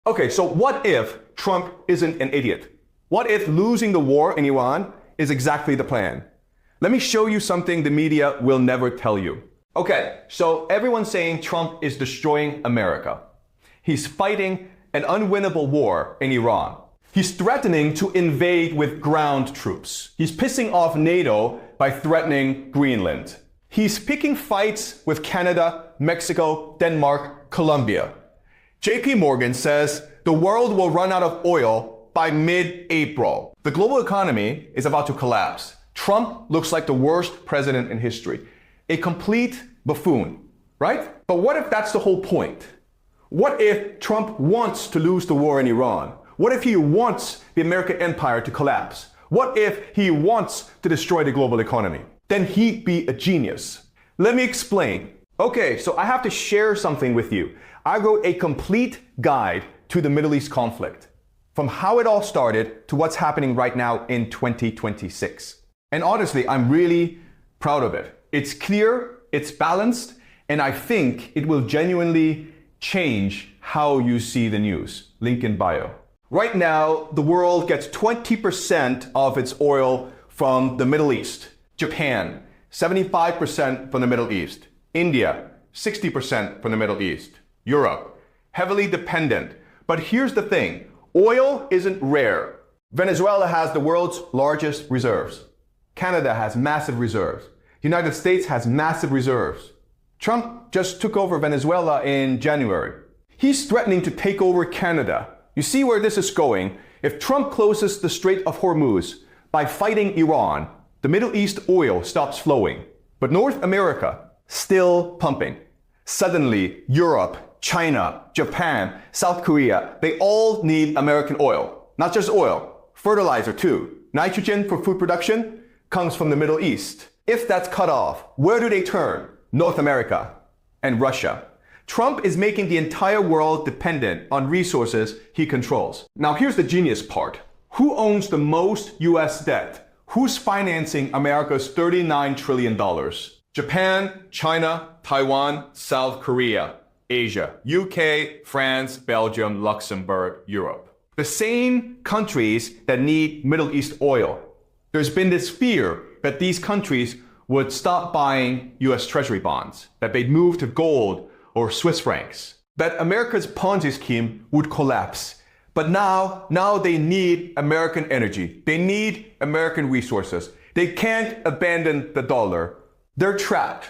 Okay, so what if Trump isn't an idiot? What if losing the war in Iran is exactly the plan? Let me show you something the media will never tell you. Okay, so everyone's saying Trump is destroying America. He's fighting an unwinnable war in Iran. He's threatening to invade with ground troops. He's pissing off NATO by threatening Greenland. He's picking fights with Canada, Mexico, Denmark, Colombia. JP Morgan says the world will run out of oil by mid-April. The global economy is about to collapse. Trump looks like the worst president in history. A complete buffoon, right? But what if that's the whole point? What if Trump wants to lose the war in Iran? What if he wants the American empire to collapse? What if he wants to destroy the global economy? Then he'd be a genius. Let me explain. Okay, so I have to share something with you. I wrote a complete guide to the Middle East conflict, from how it all started to what's happening right now in 2026. And honestly, I'm really proud of it. It's clear, it's balanced, and I think it will genuinely change how you see the news. Link in bio. Right now, the world gets 20% of its oil from the Middle East. Japan, 75% from the Middle East. India, 60% from the Middle East. Europe, heavily dependent. But here's the thing, oil isn't rare. Venezuela has the world's largest reserves. Canada has massive reserves. The United States has massive reserves. Trump just took over Venezuela in January. He's threatening to take over Canada. You see where this is going? If Trump closes the Strait of Hormuz by fighting Iran, the Middle East oil stops flowing. But North America, still pumping. Suddenly, Europe, China, Japan, South Korea, they all need American oil. Not just oil, fertilizer too. Nitrogen for food production comes from the Middle East. If that's cut off, where do they turn? North America and Russia. Trump is making the entire world dependent on resources he controls. Now here's the genius part. Who owns the most US debt? Who's financing America's $39 trillion? Japan, China, Taiwan, South Korea, Asia, UK, France, Belgium, Luxembourg, Europe. The same countries that need Middle East oil. There's been this fear that these countries would stop buying US Treasury bonds, that they'd move to gold or Swiss francs, that America's Ponzi scheme would collapse. But now they need American energy. They need American resources. They can't abandon the dollar. They're trapped.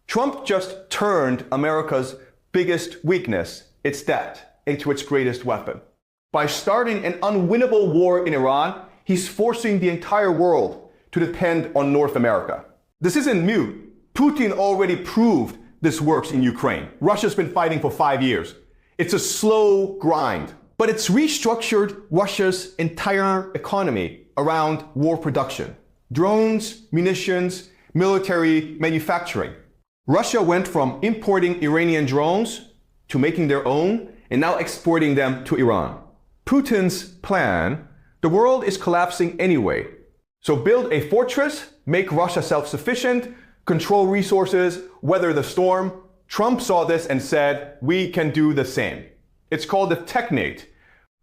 Trump just turned America's biggest weakness, its debt, into its greatest weapon. By starting an unwinnable war in Iran, he's forcing the entire world to depend on North America. This isn't new. Putin already proved this works in Ukraine. Russia's been fighting for 5 years. It's a slow grind, but it's restructured Russia's entire economy around war production. Drones, munitions, military manufacturing. Russia went from importing Iranian drones to making their own and now exporting them to Iran. Putin's plan, the world is collapsing anyway. So build a fortress, make Russia self-sufficient, control resources, weather the storm. Trump saw this and said, we can do the same. It's called the Technate.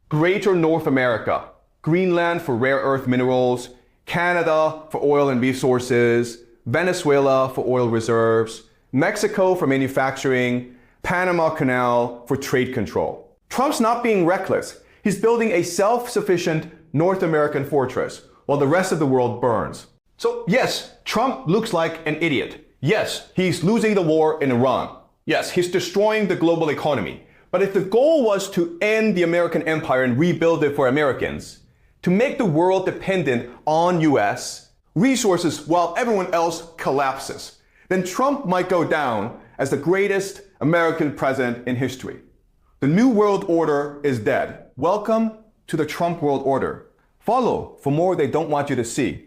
Greater North America, Greenland for rare earth minerals, Canada for oil and resources, Venezuela for oil reserves, Mexico for manufacturing, Panama Canal for trade control. Trump's not being reckless. He's building a self-sufficient North American fortress while the rest of the world burns. So yes, Trump looks like an idiot. Yes, he's losing the war in Iran. Yes, he's destroying the global economy. But if the goal was to end the American empire and rebuild it for Americans, to make the world dependent on US resources while everyone else collapses, then Trump might go down as the greatest American president in history. The new world order is dead. Welcome to the Trump world order. Follow for more they don't want you to see.